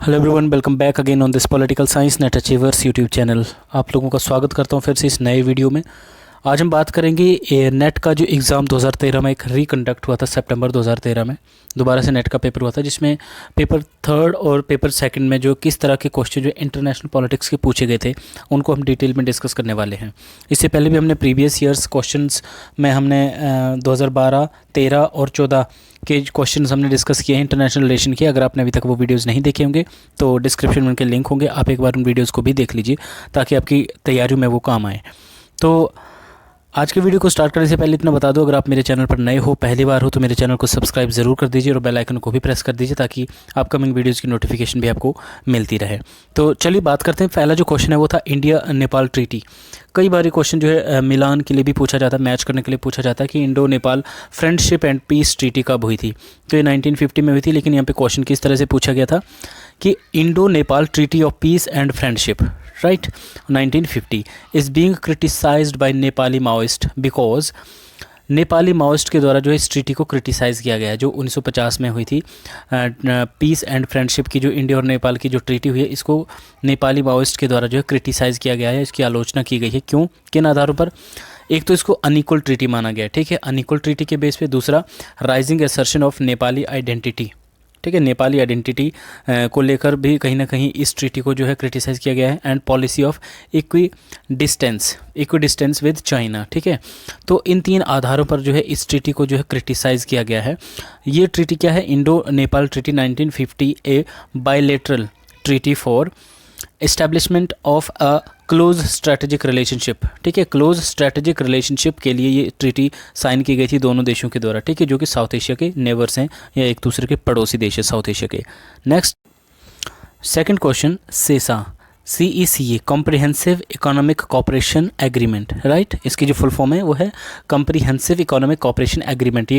Hello everyone, welcome back again on this political science net achievers YouTube channel. आप लोगों का स्वागत करता हूं फिर से इस नए वीडियो में। आज हम बात करेंगे नेट का जो एग्ज़ाम 2013 में एक रिकंडक्ट हुआ था सितंबर 2013 में। दोबारा से नेट का पेपर हुआ था जिसमें पेपर थर्ड और पेपर सेकंड में जो किस तरह के क्वेश्चन जो इंटरनेशनल पॉलिटिक्स के पूछे गए थे उनको हम डिटेल में डिस्कस करने वाले हैं। इससे पहले भी हमने प्रीवियस ईयर्स क्वेश्चंस में हमने 2012, 13 और 14 के क्वेश्चंस हमने डिस्कस किए हैं इंटरनेशनल रिलेशन के। अगर आपने अभी तक वो वीडियोस नहीं देखे होंगे तो डिस्क्रिप्शन में उनके लिंक होंगे, आप एक बार उन वीडियोस को भी देख लीजिए ताकि आपकी तैयारियों में वो काम आए। तो आज के वीडियो को स्टार्ट करने से पहले इतना बता दो, अगर आप मेरे चैनल पर नए हो, पहली बार हो, तो मेरे चैनल को सब्सक्राइब ज़रूर कर दीजिए और बेल आइकन को भी प्रेस कर दीजिए ताकि अपकमिंग वीडियोज़ की नोटिफिकेशन भी आपको मिलती रहे। तो चलिए बात करते हैं। पहला जो क्वेश्चन है वो था इंडिया नेपाल ट्रीटी। कई बार ये क्वेश्चन जो है मिलान के लिए भी पूछा जाता है, मैच करने के लिए पूछा जाता है कि Indo Nepal friendship and peace treaty कब हुई थी। तो ये 1950 में हुई थी, लेकिन यहाँ पे क्वेश्चन किस तरह से पूछा गया था कि Indo Nepal treaty of peace and friendship, right, 1950 is being criticized by Nepali Maoist because Nepali Maoist के द्वारा जो है इस ट्रीटी को क्रिटिसाइज़ किया गया है जो 1950 में हुई थी। पीस एंड फ्रेंडशिप की जो इंडिया और नेपाल की जो ट्रीटी हुई है इसको नेपाली माओइस्ट के द्वारा जो है क्रिटिसाइज़ किया गया है, इसकी आलोचना की गई है। क्यों, किन आधारों पर? एक तो इसको अनइक्वल ट्रीटी माना गया है, ठीक है, अनइक्वल ट्रीटी के बेस पे। दूसरा, rising assertion of Nepali identity, ठीक है, नेपाली आइडेंटिटी को लेकर भी कहीं ना कहीं इस ट्रीटी को जो है क्रिटिसाइज़ किया गया है। And policy of equi distance with China, ठीक है। तो इन तीन आधारों पर जो है इस ट्रीटी को जो है क्रिटिसाइज़ किया गया है। ये ट्रीटी क्या है? Indo Nepal treaty 1950, A bilateral treaty for establishment of a close strategic relationship, ठीक है, क्लोज स्ट्रैटेजिक रिलेशनशिप के लिए ये ट्रीटी साइन की गई थी दोनों देशों के द्वारा, ठीक है, जो कि साउथ एशिया के नेबर्स हैं या एक दूसरे के पड़ोसी देश है साउथ एशिया के। Next second question, CECA, CECA comprehensive economic cooperation agreement, right, इसकी जो फुल फॉर्म है वो है कॉम्प्रिहेंसिव इकोनॉमिक कॉपरेशन एग्रीमेंट।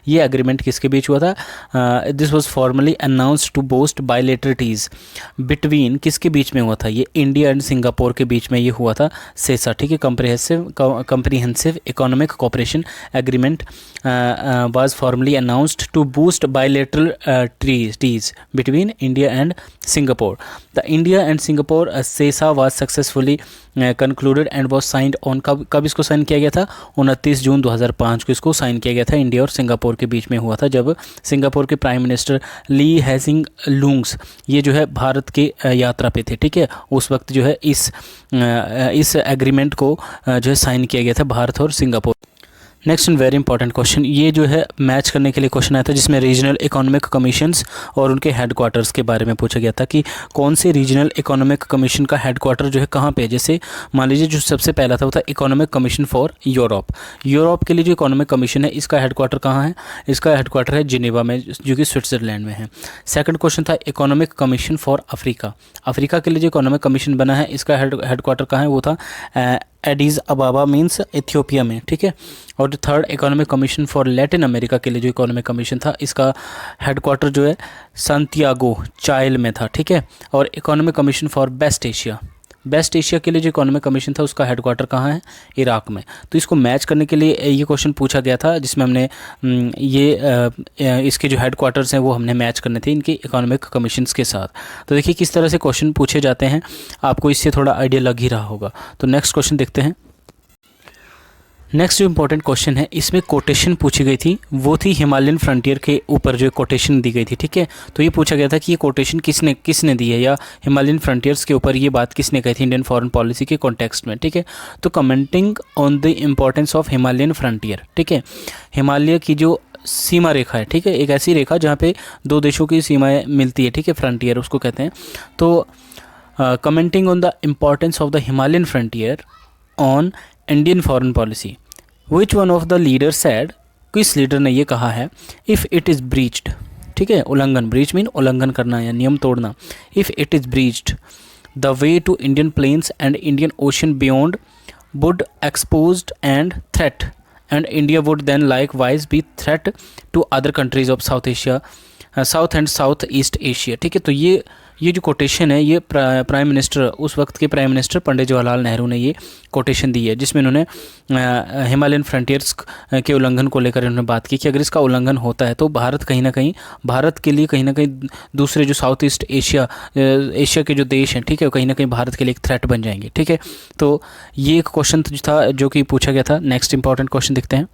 ये एग्रीमेंट किसके बीच हुआ था? This was formally announced to boost bilateralities between, किसके बीच में हुआ था? ये इंडिया एंड सिंगापुर के बीच में ये हुआ था, सेसा, ठीक है, comprehensive economic cooperation agreement was formally announced to boost bilateral treaties between India and Singapore. The India and Singapore CECA was successfully concluded and was signed on, कब इसको sign किया गया था? 29 जून 2005 को इसको साइन किया गया था। इंडिया और सिंगापुर के बीच में हुआ था जब सिंगापुर के प्राइम मिनिस्टर ली हैसिंग लुंग्स ये जो है भारत के यात्रा पे थे, ठीक है। उस वक्त जो है इस एग्रीमेंट को जो है साइन किया गया था भारत और Singapore. Next and very important question, ये जो है मैच करने के लिए क्वेश्चन आया था जिसमें रीजनल इकोनॉमिक कमीशंस और उनके हेडक्वार्टर्स के बारे में पूछा गया था कि कौन से रीजनल इकोनॉमिक कमीशन का हेडक्वार्टर जो है कहाँ पे है। जैसे मान लीजिए जो सबसे पहला था वो था इकोनॉमिक कमीशन फॉर यूरोप के लिए जो इकोनॉमिक कमीशन है इसका हेडक्वार्टर कहाँ है? इसका हेडक्वार्टर है जिनेवा में जो कि स्विट्जरलैंड में है। सेकंड क्वेश्चन था इकोनॉमिक कमीशन फॉर अफ्रीका के लिए जो इकोनॉमिक कमीशन बना है इसका हेडक्वार्टर कहाँ है? वो था एडिस अबाबा मीन्स इथियोपिया में, ठीक है। और जो third economic commission for Latin America के लिए जो इकोनॉमिक कमीशन था इसका हेडक्वार्टर जो है सांतियागो चाइल में था, ठीक है। और economic commission for West Asia के लिए जो इकोनॉमिक कमीशन था उसका हेडक्वार्टर कहाँ है? इराक में। तो इसको मैच करने के लिए ये क्वेश्चन पूछा गया था जिसमें हमने इसके जो हेडक्वार्टर्स हैं वो हमने मैच करने थे इनके इकोनॉमिक कमीशंस के साथ। तो देखिए किस तरह से क्वेश्चन पूछे जाते हैं, आपको इससे थोड़ा आइडिया लग ही रहा होगा। तो नेक्स्ट क्वेश्चन देखते हैं। नेक्स्ट जो इंपॉर्टेंट क्वेश्चन है इसमें कोटेशन पूछी गई थी, वो थी हिमालयन फ्रंटियर के ऊपर जो कोटेशन दी गई थी, ठीक है। तो ये पूछा गया था कि ये कोटेशन किसने दी है या हिमालयन फ्रंटियर्स के ऊपर ये बात किसने कही थी इंडियन फॉरेन पॉलिसी के कॉन्टेक्स्ट में, ठीक है। तो commenting on the importance of Himalayan frontier, ठीक है, हिमालय की जो सीमा रेखा है, ठीक है, एक ऐसी रेखा जहाँ पे दो देशों की सीमाएँ मिलती है, ठीक है, फ्रंटियर उसको कहते हैं। तो commenting on the importance of the Himalayan frontier on Indian foreign policy, which one of the leader sad, किस लीडर ने ये कहा है? इफ़ इट इज़ ब्रीच्ड, ठीक है, उल्लंघन, ब्रीच मीन उल्लंघन करना या नियम तोड़ना। If it is breached the way to Indian plains and Indian ocean beyond would exposed and threat and India would then likewise be threat to other countries of South Asia South and South East Asia. ठीक है, तो ये जो quotation है ये prime minister, उस वक्त के प्राइम मिनिस्टर पंडित जवाहरलाल नेहरू ने ये कोटेशन दी है, जिसमें उन्होंने हिमालयन फ्रंटियर्स के उल्लंघन को लेकर उन्होंने बात की कि अगर इसका उल्लंघन होता है तो भारत कहीं ना कहीं, भारत के लिए कहीं ना कहीं दूसरे जो साउथ ईस्ट एशिया के जो देश हैं, ठीक है, कहीं ना कहीं भारत के लिए एक थ्रेट बन जाएंगे। ठीक है, तो ये एक क्वेश्चन था जो कि पूछा गया था। नेक्स्ट इंपॉर्टेंट क्वेश्चन देखते हैं।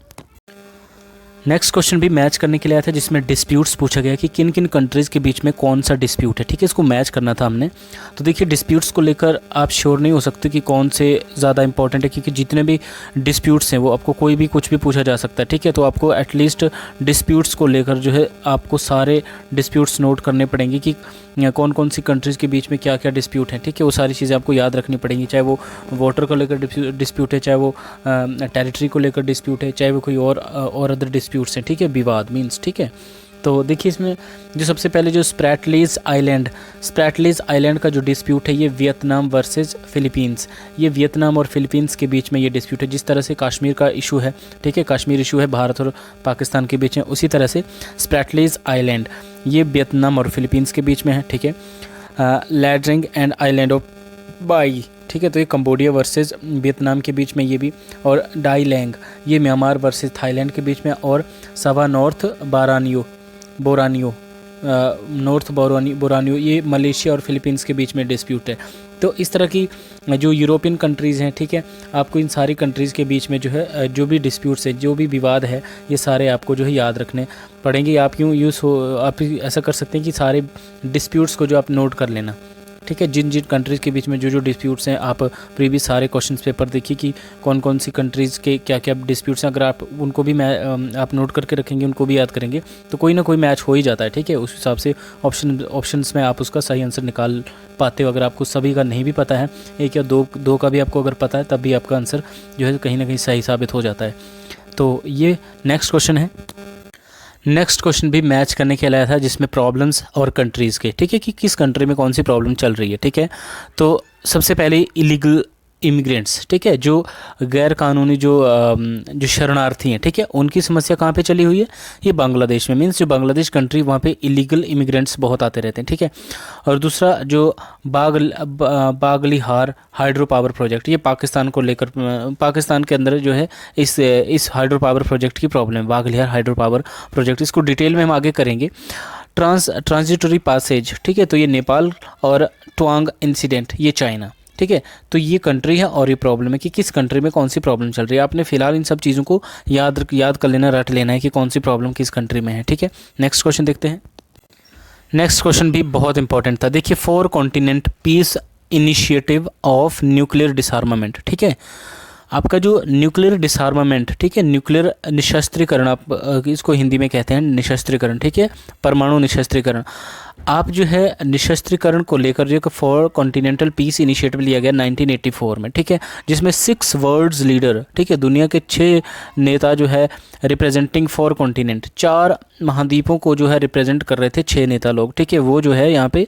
नेक्स्ट क्वेश्चन भी मैच करने के लिए आया था, जिसमें डिस्प्यूट्स पूछा गया कि किन किन कंट्रीज़ के बीच में कौन सा डिस्प्यूट है। ठीक है, इसको मैच करना था हमने। तो देखिए, डिस्प्यूट्स को लेकर आप श्योर नहीं हो सकते कि कौन से ज़्यादा इंपॉर्टेंट है, क्योंकि जितने भी डिस्प्यूट्स हैं वो आपको कोई भी कुछ भी पूछा जा सकता है। ठीक है, तो आपको एटलीस्ट डिस्प्यूट्स को लेकर जो है आपको सारे डिस्प्यूट्स नोट करने पड़ेंगे कि कौन कौन सी कंट्रीज़ के बीच में क्या क्या डिस्प्यूट है। ठीक है, वो सारी चीज़ें आपको याद रखनी पड़ेंगी, चाहे वो वाटर को लेकर डिस्प्यूट है, चाहे वो टेरिटरी को लेकर डिस्प्यूट है, चाहे वो कोई और अदर डिस्प्यूट्स हैं। ठीक है, विवाद मीन्स। ठीक है, तो देखिए इसमें जो सबसे पहले जो स्प्रैटलीज आइलैंड का जो डिस्प्यूट है ये वियतनाम वर्सेस फिलीपींस, ये वियतनाम और फिलीपींस के बीच में ये डिस्प्यूट है। जिस तरह से कश्मीर का इशू है, ठीक है, कश्मीर इशू है भारत और पाकिस्तान के बीच में, उसी तरह से स्प्रैटलीज आइलैंड ये वियतनाम और फिलीपींस के बीच में है। ठीक है, लैड्रिंग एंड आइलैंड ऑफ बाई, ठीक है, तो ये कंबोडिया वर्सेस वियतनाम के बीच में ये भी, और डाई लैंग ये म्यांमार वर्सेस थाईलैंड के बीच में, और सवा नॉर्थ बोरानियो ये मलेशिया और फिलीपींस के बीच में डिस्प्यूट है। तो इस तरह की जो यूरोपियन कंट्रीज़ हैं, ठीक है, आपको इन सारी कंट्रीज़ के बीच में जो है जो भी डिस्प्यूट्स है, जो भी विवाद है, ये सारे आपको जो है याद रखने पड़ेंगे। आप आप ऐसा कर सकते हैं कि सारे डिस्प्यूट्स को जो आप नोट कर लेना। ठीक है, जिन जिन कंट्रीज़ के बीच में जो जो डिस्प्यूट्स हैं, आप प्रीवियस सारे क्वेश्चन पेपर देखिए कि कौन कौन सी कंट्रीज़ के क्या क्या डिस्प्यूट्स हैं। अगर आप उनको भी आप नोट करके रखेंगे, उनको भी याद करेंगे, तो कोई ना कोई मैच हो ही जाता है। ठीक है, उस हिसाब से ऑप्शंस में आप उसका सही आंसर निकाल पाते हो। अगर आपको सभी का नहीं भी पता है, एक या दो का भी आपको अगर पता है, तब भी आपका आंसर जो है कहीं ना कहीं सही साबित हो जाता है। तो ये नेक्स्ट क्वेश्चन है। नेक्स्ट क्वेश्चन भी मैच करने के लिए आया था, जिसमें प्रॉब्लम्स और कंट्रीज़ के, ठीक है, कि किस कंट्री में कौन सी प्रॉब्लम चल रही है। ठीक है, तो सबसे पहले इलीगल इमिग्रेंट्स, ठीक है, जो गैर कानूनी जो शरणार्थी हैं, ठीक है, उनकी समस्या कहाँ पे चली हुई है, ये बांग्लादेश में। मीन्स जो बांग्लादेश कंट्री, वहाँ पे इलीगल इमिग्रेंट्स बहुत आते रहते हैं। ठीक है, और दूसरा जो बागलिहार हाइड्रो पावर प्रोजेक्ट, ये पाकिस्तान को लेकर, पाकिस्तान के अंदर जो है इस हाइड्रो पावर प्रोजेक्ट की प्रॉब्लम है, बागलिहार हाइड्रो पावर प्रोजेक्ट। इसको डिटेल में हम आगे करेंगे। ट्रांजिटरी पासेज, ठीक है, तो ये नेपाल, और ट्वांग इंसिडेंट ये चाइना। ठीक है, तो ये कंट्री है और ये प्रॉब्लम है कि किस कंट्री में कौन सी प्रॉब्लम चल रही है। आपने फिलहाल इन सब चीज़ों को याद कर लेना, रट लेना है कि कौन सी प्रॉब्लम किस कंट्री में है। ठीक है, नेक्स्ट क्वेश्चन देखते हैं। नेक्स्ट क्वेश्चन भी बहुत इंपॉर्टेंट था। देखिए, 4 continent piece initiative of nuclear डिसआर्मामेंट, ठीक है, आपका जो न्यूक्लियर डिसआर्मामेंट, ठीक है, न्यूक्लियर निशस्त्रीकरण, आप इसको हिंदी में कहते हैं निशस्त्रीकरण, ठीक है, परमाणु निशस्त्रीकरण। आप जो है निशस्त्रीकरण को लेकर जो 4 कॉन्टिनेंटल पीस इनिशिएटिव लिया गया 1984 में, ठीक है, जिसमें 6 वर्ल्ड्स लीडर, ठीक है, दुनिया के 6 नेता जो है रिप्रेजेंटिंग 4 कॉन्टिनेंट, 4 महाद्वीपों को जो है रिप्रेजेंट कर रहे थे 6 नेता लोग, ठीक है, वो जो है यहाँ पे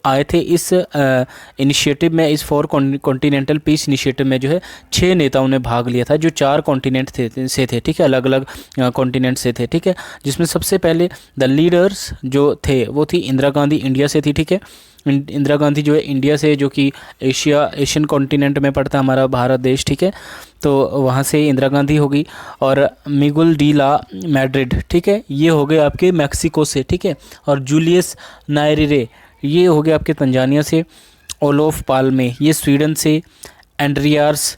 आए थे इस इनिशिएटिव में। इस 4 कॉन्टिनेंटल पीस इनिशिएटिव में जो है 6 नेताओं ने भाग लिया था, जो 4 कॉन्टिनेंट से थे, ठीक है, अलग अलग कॉन्टिनेंट से थे। ठीक है, जिसमें सबसे पहले द लीडर्स जो थे वो थी इंदिरा गांधी, इंडिया से थी। ठीक है, इंदिरा गांधी जो है इंडिया से, जो कि एशियन कॉन्टिनेंट में पड़ता है हमारा भारत देश। ठीक है, तो वहाँ से इंदिरा गांधी होगी। और मिगुल डी ला मैड्रिड, ठीक है, ये हो गए आपके मैक्सिको से। ठीक है, और जूलियस नायरेरे ये हो गए आपके तंजानिया से। ओलोफ पाल्मे ये स्वीडन से। एंड्रियास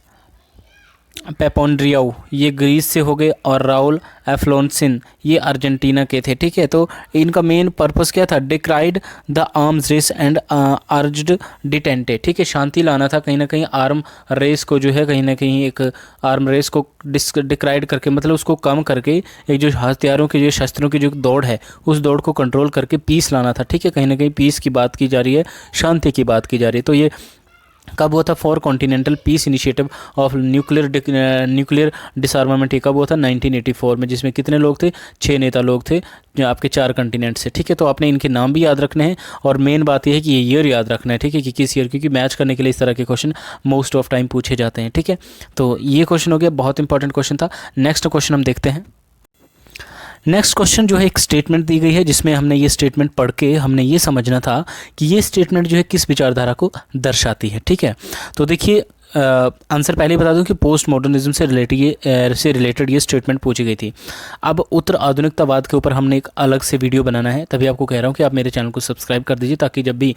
पेपोन्ड्रियाउ ये ग्रीस से हो गए। और राउल एफ्लोन्सिन ये अर्जेंटीना के थे। ठीक है, तो इनका मेन पर्पस क्या था, decried the arms race and urged detente, ठीक है, शांति लाना था, कहीं ना कहीं आर्म रेस को जो है कहीं ना कहीं एक आर्म रेस को डिक्राइड करके, मतलब उसको कम करके एक जो हथियारों की, जो शस्त्रों की जो दौड़ है, उस दौड़ को कंट्रोल करके पीस लाना था। ठीक है, कहीं ना कहीं पीस की बात की जा रही है, शांति की बात की जा रही है। तो ये कब हुआ था, 4 continental piece initiative of nuclear डिसआर्मामेंट, कब हुआ था 1984 में, जिसमें कितने लोग थे, 6 नेता लोग थे जो आपके 4 कॉन्टिनेंट से। ठीक है, तो आपने इनके नाम भी याद रखने हैं, और मेन बात यह है कि ये ईयर याद रखना है। ठीक है, कि किस ईयर, क्योंकि मैच करने के लिए इस तरह के क्वेश्चन मोस्ट ऑफ टाइम पूछे जाते हैं। ठीक है, तो ये क्वेश्चन हो गया, बहुत इंपॉर्टेंट क्वेश्चन था। नेक्स्ट क्वेश्चन हम देखते हैं। नेक्स्ट क्वेश्चन जो है एक स्टेटमेंट दी गई है जिसमें हमने ये स्टेटमेंट पढ़ के हमने ये समझना था कि ये स्टेटमेंट जो है किस विचारधारा को दर्शाती है। ठीक है, तो देखिए आंसर पहले ही बता दूं कि पोस्ट मॉडर्निज्म से रिलेटेड ये स्टेटमेंट पूछी गई थी। अब उत्तर आधुनिकतावाद के ऊपर हमने एक अलग से वीडियो बनाना है, तभी आपको कह रहा हूँ कि आप मेरे चैनल को सब्सक्राइब कर दीजिए ताकि जब भी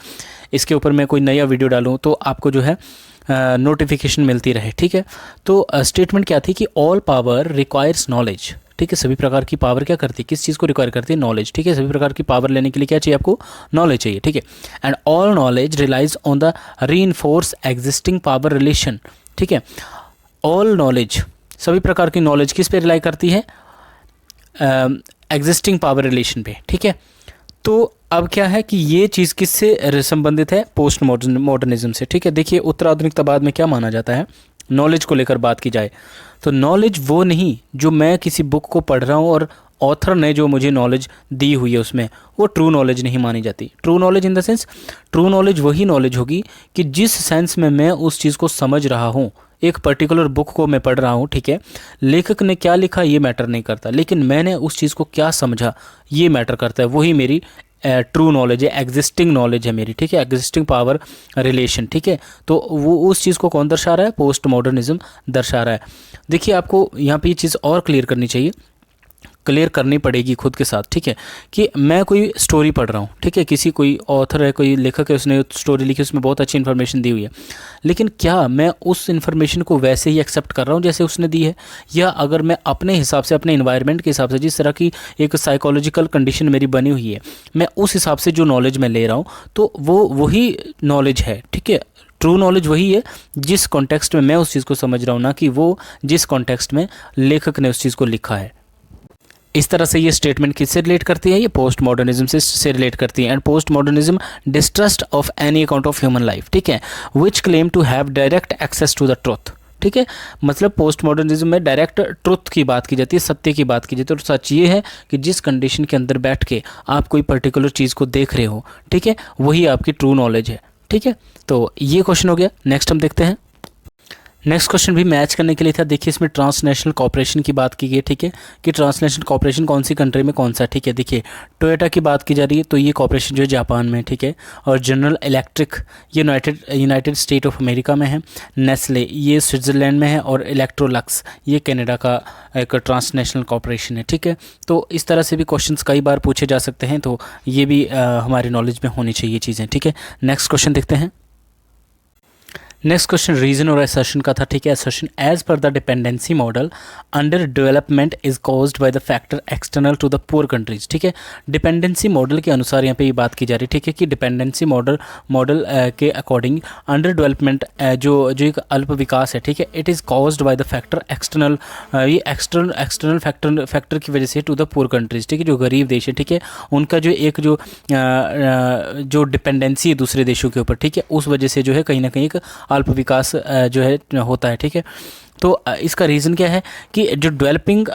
इसके ऊपर मैं कोई नया वीडियो डालूँ तो आपको जो है नोटिफिकेशन मिलती रहे। ठीक है, तो स्टेटमेंट क्या थी कि ऑल पावर रिक्वायर्स नॉलेज। ठीक है, सभी प्रकार की पावर क्या करती है, किस चीज़ को रिक्वायर करती है, नॉलेज। ठीक है, सभी प्रकार की पावर लेने के लिए क्या चाहिए आपको, नॉलेज चाहिए। ठीक है, and all knowledge relies on the reinforce existing power relation. ठीक है, ऑल नॉलेज, सभी प्रकार की नॉलेज किस पे रिलाई करती है, एग्जिस्टिंग पावर रिलेशन पे। ठीक है, तो अब क्या है कि ये चीज़ किससे संबंधित है, पोस्ट मॉडर्निज्म से। ठीक है, देखिए उत्तराधुनिकतावाद में क्या माना जाता है, नॉलेज को लेकर बात की जाए तो नॉलेज वो नहीं जो मैं किसी बुक को पढ़ रहा हूँ और ऑथर ने जो मुझे नॉलेज दी हुई है उसमें, वो ट्रू नॉलेज नहीं मानी जाती। True knowledge in the sense, true knowledge वही नॉलेज होगी कि जिस सेंस में मैं उस चीज़ को समझ रहा हूँ, एक पर्टिकुलर बुक को मैं पढ़ रहा हूँ। ठीक है, लेखक ने क्या लिखा ये मैटर नहीं करता, लेकिन मैंने उस चीज़ को क्या समझा ये मैटर करता है, वही मेरी ट्रू नॉलेज है, एग्जिस्टिंग नॉलेज है मेरी। ठीक है, एग्जिस्टिंग पावर रिलेशन। ठीक है, तो वो उस चीज़ को कौन दर्शा रहा है, पोस्ट मॉडर्निज्म दर्शा रहा है। देखिए आपको यहाँ पे ये चीज़ और क्लियर करनी पड़ेगी खुद के साथ। ठीक है, कि मैं कोई स्टोरी पढ़ रहा हूँ, ठीक है, किसी कोई ऑथर है, कोई लेखक है, उसने स्टोरी लिखी, उसमें बहुत अच्छी इन्फॉर्मेशन दी हुई है, लेकिन क्या मैं उस इन्फॉर्मेशन को वैसे ही एक्सेप्ट कर रहा हूँ जैसे उसने दी है, या अगर मैं अपने हिसाब से, अपने इन्वायरमेंट के हिसाब से, जिस तरह की एक साइकोलॉजिकल कंडीशन मेरी बनी हुई है, मैं उस हिसाब से जो नॉलेज मैं ले रहा हूँ तो वो वही नॉलेज है। ठीक है, ट्रू नॉलेज वही है जिस कॉन्टेक्स्ट में मैं उस चीज़ को समझ रहा हूँ, ना कि वो जिस कॉन्टेक्स्ट में लेखक ने उस चीज़ को लिखा है। इस तरह से ये स्टेटमेंट किससे रिलेट करती है, ये पोस्ट मॉडर्निज्म से रिलेट करती है। And post modernism distrust of any account of human life. ठीक है, which claim to have direct access to the truth. ठीक है, मतलब पोस्ट मॉडर्निज्म में डायरेक्ट ट्रुथ की बात की जाती है, सत्य की बात की जाती है। तो सच ये है कि जिस कंडीशन के अंदर बैठ के आप कोई पर्टिकुलर चीज़ को देख रहे हो, ठीक है, वही आपकी ट्रू नॉलेज है। ठीक है, तो ये क्वेश्चन हो गया। नेक्स्ट हम देखते हैं। नेक्स्ट क्वेश्चन भी मैच करने के लिए था। देखिए इसमें ट्रांसनेशनल कॉपरेशन की बात की गई है। ठीक है, कि ट्रांसनेशनल कॉपरेशन कौन सी कंट्री में कौन सा। ठीक है, देखिए टोयोटा की बात की जा रही है तो ये कॉपरेशन जो है जापान में। ठीक है, और जनरल इलेक्ट्रिक ये यूनाइटेड स्टेट ऑफ अमेरिका में है। नेस्ले ये स्विट्ज़रलैंड में है, और इलेक्ट्रोलक्स ये कनाडा का एक ट्रांसनेशनल कॉपरेशन है। ठीक है, तो इस तरह से भी क्वेश्चंस कई बार पूछे जा सकते हैं, तो ये भी हमारी नॉलेज में होनी चाहिए चीज़ें। ठीक है, नेक्स्ट क्वेश्चन देखते हैं। नेक्स्ट क्वेश्चन रीजन और असर्शन का था। ठीक है, assertion as per the dependency model under development is caused by the factor external to the poor countries. ठीक है, डिपेंडेंसी मॉडल के अनुसार यहाँ पे ये बात की जा रही है। ठीक है, कि डिपेंडेंसी मॉडल के अकॉर्डिंग अंडर डेवलपमेंट जो एक अल्प विकास है, ठीक है, it is caused by the factor external, ये एक्सटर्नल फैक्टर की वजह से टू द पुअर कंट्रीज। ठीक है, जो गरीब देश है, ठीक है, उनका जो एक जो डिपेंडेंसी है दूसरे देशों के ऊपर, ठीक है, उस वजह से जो है कहीं ना कहीं एक अल्प विकास जो है होता है। ठीक है, तो इसका रीज़न क्या है कि जो डेवलपिंग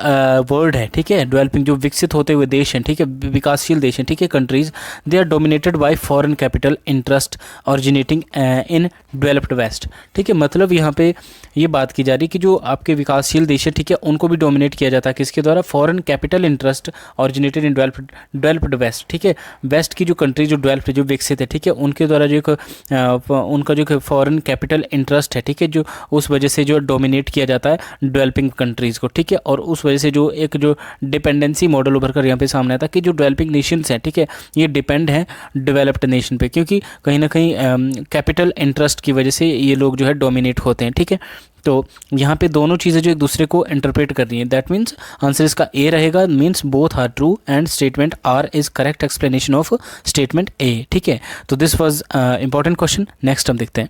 वर्ल्ड है, ठीक है, डेवलपिंग जो विकसित होते हुए देश हैं, ठीक है, विकासशील देश हैं, ठीक है, countries, they are dominated by foreign capital interest originating in developed waste. ठीक है, मतलब यहाँ पे ये बात की जा रही है कि जो आपके विकासशील देश है, ठीक है, उनको भी डोमिनेट किया जाता है किसके द्वारा, foreign capital interest originated in developed waste. ठीक है, वेस्ट की जो कंट्री जो डेवलप्ड जो विकसित है, ठीक है, उनके द्वारा जो उनका जो फॉरेन कैपिटल इंटरेस्ट है, ठीक है, जो उस वजह से जो डोमिनेट किया जाता है डेवलपिंग कंट्रीज़ को। ठीक है, और उस वजह से जो एक जो डिपेंडेंसी मॉडल उभर कर यहाँ पे सामने आता है कि जो डेवलपिंग नेशंस हैं, ठीक है, ये डिपेंड हैं डेवलप्ड नेशन पे, क्योंकि कहीं ना कहीं कैपिटल इंटरेस्ट की वजह से ये लोग जो है डोमिनेट होते हैं। ठीक है, तो यहाँ पे दोनों चीज़ें जो एक दूसरे को इंटरप्रेट कर रही हैं, दैट मीन्स आंसर इसका ए रहेगा, means both are true and statement are is correct explanation of statement A. ठीक है, तो this was important question. Next हम देखते हैं।